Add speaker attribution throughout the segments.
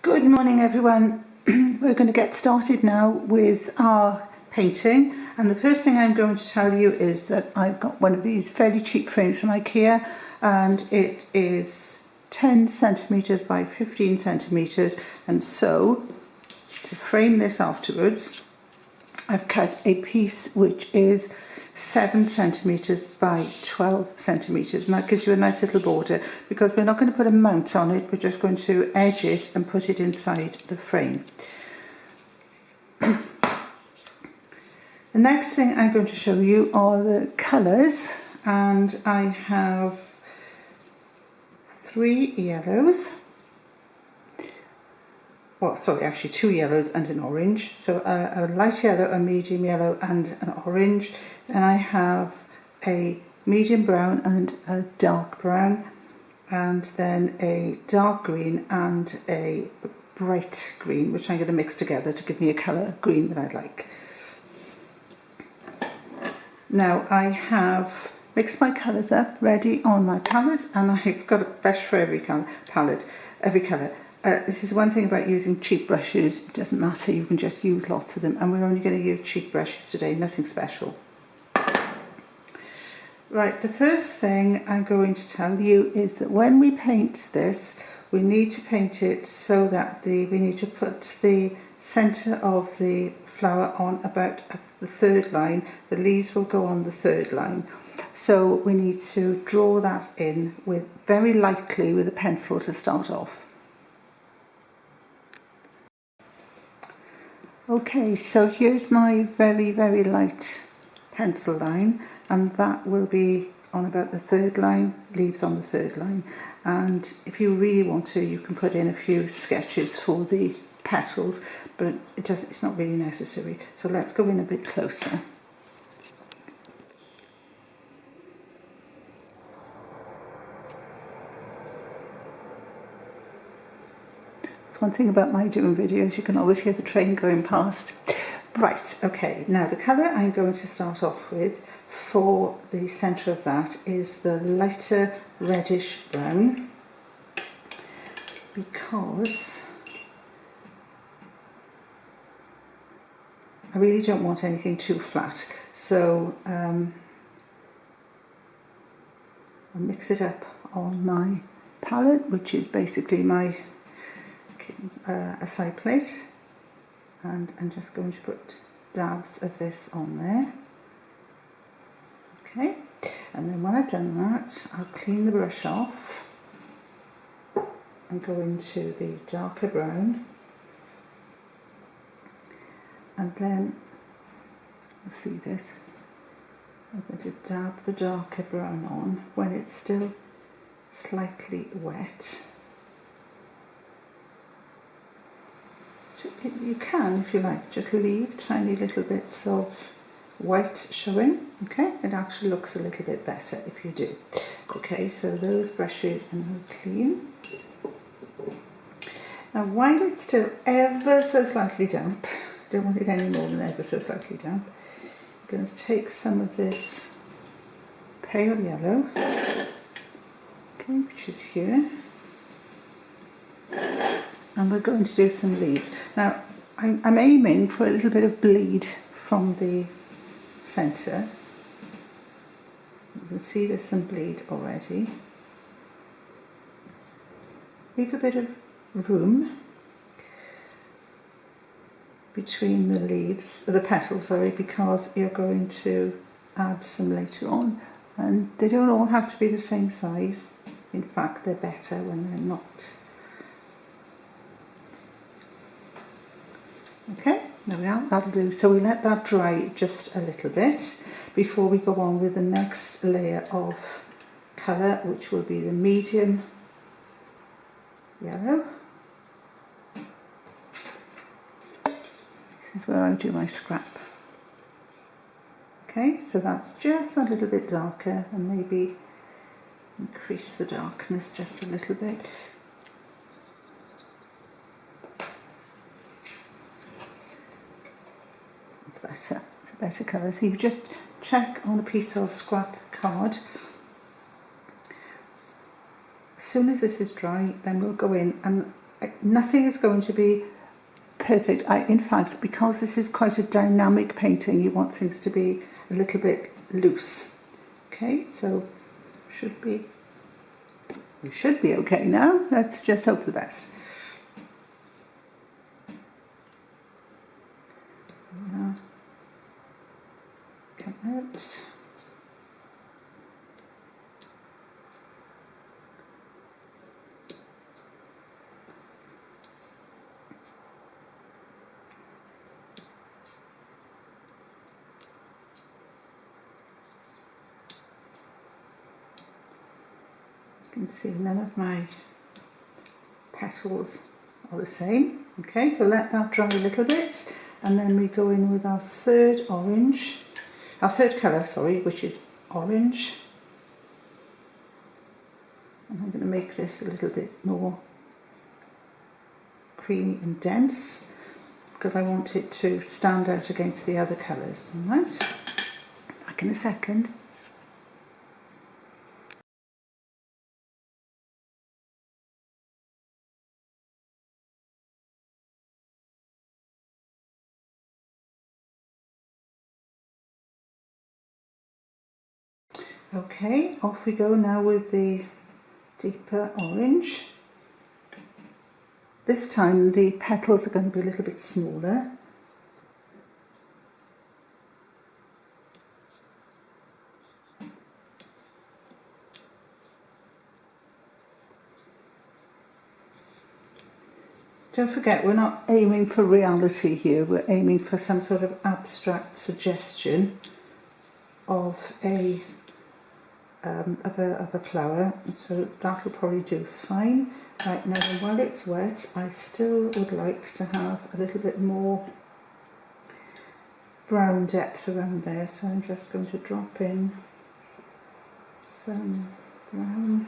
Speaker 1: Good morning everyone. We're going to get started now with our painting, and the first thing I'm going to tell you is that I've got one of these fairly cheap frames from IKEA, and it is 10 centimetres by 15 centimetres, and so to frame this afterwards I've cut a piece which is 7 centimetres by 12 centimetres, and that gives you a nice little border, because we're not going to put a mount on it, we're just going to edge it and put it inside the frame. The next thing I'm going to show you are the colours, and I have 3 yellows. Well, sorry, actually 2 yellows and an orange. So a light yellow, a medium yellow and an orange. Then I have a medium brown and a dark brown, and then a dark green and a bright green, which I'm going to mix together to give me a colour green that I like. Now I have mixed my colours up ready on my palette, and I've got a brush for every colour. This is one thing about using cheap brushes, it doesn't matter, you can just use lots of them, and we're only going to use cheap brushes today, nothing special. Right, the first thing I'm going to tell you is that when we paint this, we need to paint it so that we need to put the centre of the flower on about the third line. The leaves will go on the third line. So we need to draw that in with very lightly with a pencil to start off. Okay, so here's my very, very light pencil line, and that will be on about the third line, leaves on the third line. And if you really want to, you can put in a few sketches for the petals, but it's not really necessary. So let's go in a bit closer. One thing about my doing videos, you can always hear the train going past. Right, okay, now the colour I'm going to start off with for the centre of that is the lighter reddish brown, because I really don't want anything too flat. So I'll mix it up on my palette, which is basically my a side plate, and I'm just going to put dabs of this on there. Okay, and then when I've done that, I'll clean the brush off and go into the darker brown, and then you'll see this, I'm going to dab the darker brown on when it's still slightly wet. You can, if you like, just leave tiny little bits of white showing. Okay, it actually looks a little bit better if you do. Okay, so those brushes are now clean. Now while it's still ever so slightly damp, don't want it any more than ever so slightly damp, I'm going to take some of this pale yellow, okay, which is here, and we're going to do some leaves. Now I'm aiming for a little bit of bleed from the centre. You can see there's some bleed already. Leave a bit of room between the leaves, the petals, sorry, because you're going to add some later on, and they don't all have to be the same size. In fact, they're better when they're not. Okay, there we are, that'll do. So we let that dry just a little bit before we go on with the next layer of colour, which will be the medium yellow. This is where I do my scrap. Okay, so that's just a little bit darker, and maybe increase the darkness just a little bit. Better, it's a better colour. So you just check on a piece of scrap card. As soon as this is dry, then we'll go in, and Nothing is going to be perfect. In fact, because this is quite a dynamic painting, you want things to be a little bit loose. Okay, so we should be okay now. Let's just hope for the best. Come out. You can see none of my petals are the same. Okay, so let that dry a little bit, and then we go in with our third colour, sorry, which is orange. And I'm going to make this a little bit more creamy and dense because I want it to stand out against the other colours. All right, back in a second. Okay, off we go now with the deeper orange. This time the petals are going to be a little bit smaller. Don't forget, we're not aiming for reality here, we're aiming for some sort of abstract suggestion of a flower, so that'll probably do fine. Right, now while it's wet, I still would like to have a little bit more brown depth around there, so I'm just going to drop in some brown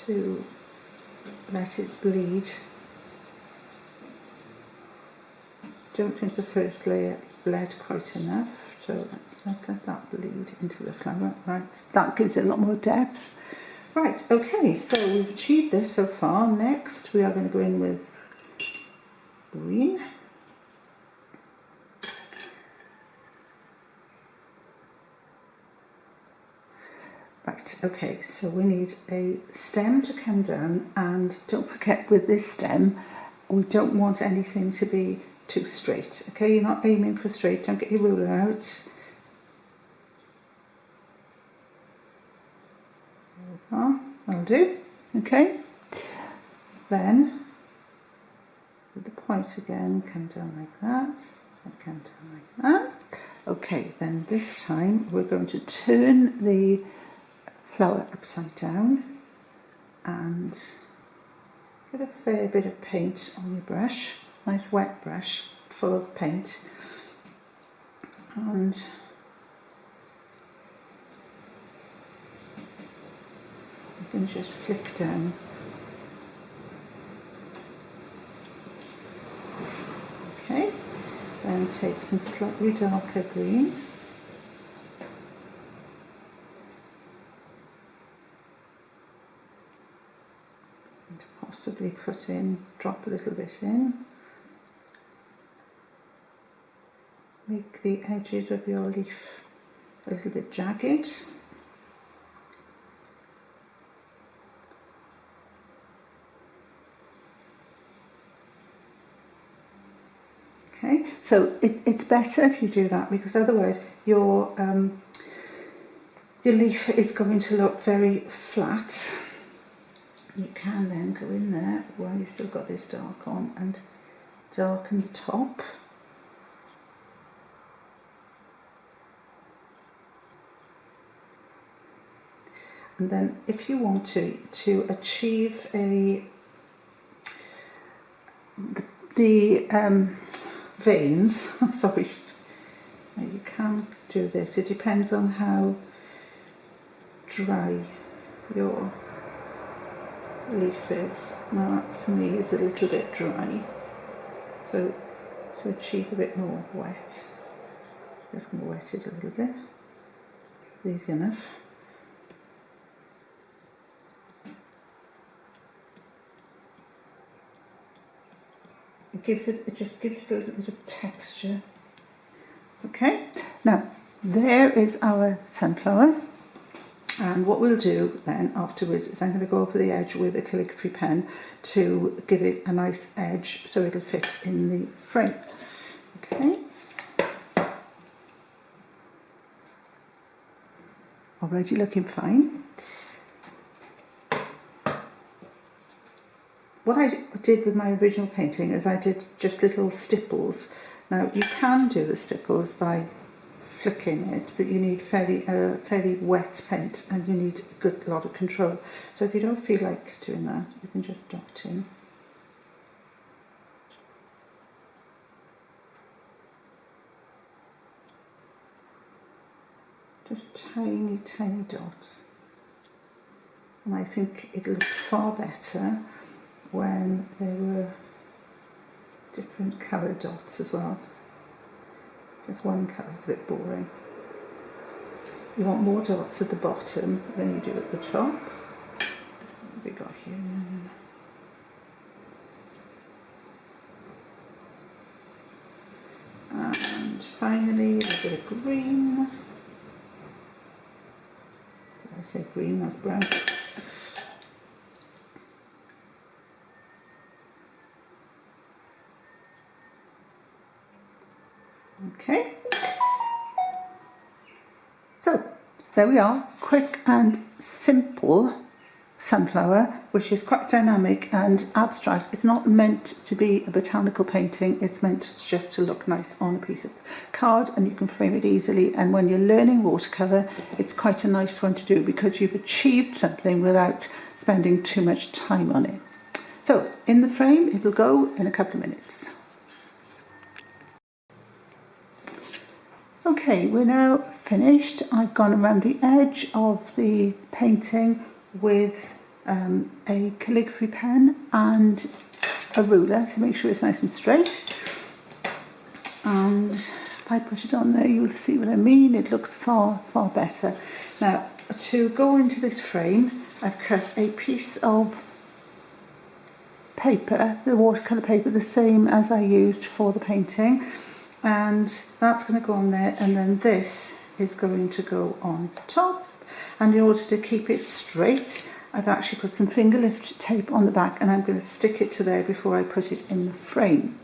Speaker 1: to let it bleed. Don't think the first layer bled quite enough, so let's let that bleed into the flower. Right, that gives it a lot more depth. Right, okay, so we've achieved this so far. Next we are going to go in with green. Right, okay, so we need a stem to come down, and don't forget with this stem, we don't want anything to be too straight. Okay, you're not aiming for straight, don't get your ruler out. That'll do. Okay, then with the point again, come down like that, and come down like that. Okay, then this time we're going to turn the flower upside down and get a fair bit of paint on your brush, nice wet brush full of paint, and you can just flick down. Okay, then take some slightly darker green. And possibly drop a little bit in. Make the edges of your leaf a little bit jagged. Okay, so it's better if you do that, because otherwise your leaf is going to look very flat. You can then go in there while you've still got this dark on and darken the top. And then if you want to achieve the veins, sorry, you can do this. It depends on how dry your leaf is. Now that for me is a little bit dry, so to achieve a bit more wet, just going to wet it a little bit. Easy enough. it just gives it a little bit of texture. Okay, now there is our sunflower, and what we'll do then afterwards is I'm going to go over the edge with a calligraphy pen to give it a nice edge so it'll fit in the frame. Okay. Already looking fine. What I did with my original painting is I did just little stipples. Now you can do the stipples by flicking it, but you need fairly wet paint and you need a good lot of control. So if you don't feel like doing that, you can just dot in. Just tiny, tiny dots. And I think it looked far better when there were different colour dots as well. Just one colour is a bit boring. You want more dots at the bottom than you do at the top. What have we got here? And finally a little bit of green. Did I say green? That's brown. Okay, so there we are, quick and simple sunflower, which is quite dynamic and abstract. It's not meant to be a botanical painting, it's meant just to look nice on a piece of card and you can frame it easily. And when you're learning watercolour, it's quite a nice one to do because you've achieved something without spending too much time on it. So in the frame, it'll go in a couple of minutes. Okay, we're now finished. I've gone around the edge of the painting with a calligraphy pen and a ruler to make sure it's nice and straight. And if I put it on there, you'll see what I mean. It looks far, far better. Now, to go into this frame, I've cut a piece of paper, the watercolour paper, the same as I used for the painting. And that's going to go on there, and then this is going to go on top. And in order to keep it straight, I've actually put some finger lift tape on the back and I'm going to stick it to there before I put it in the frame.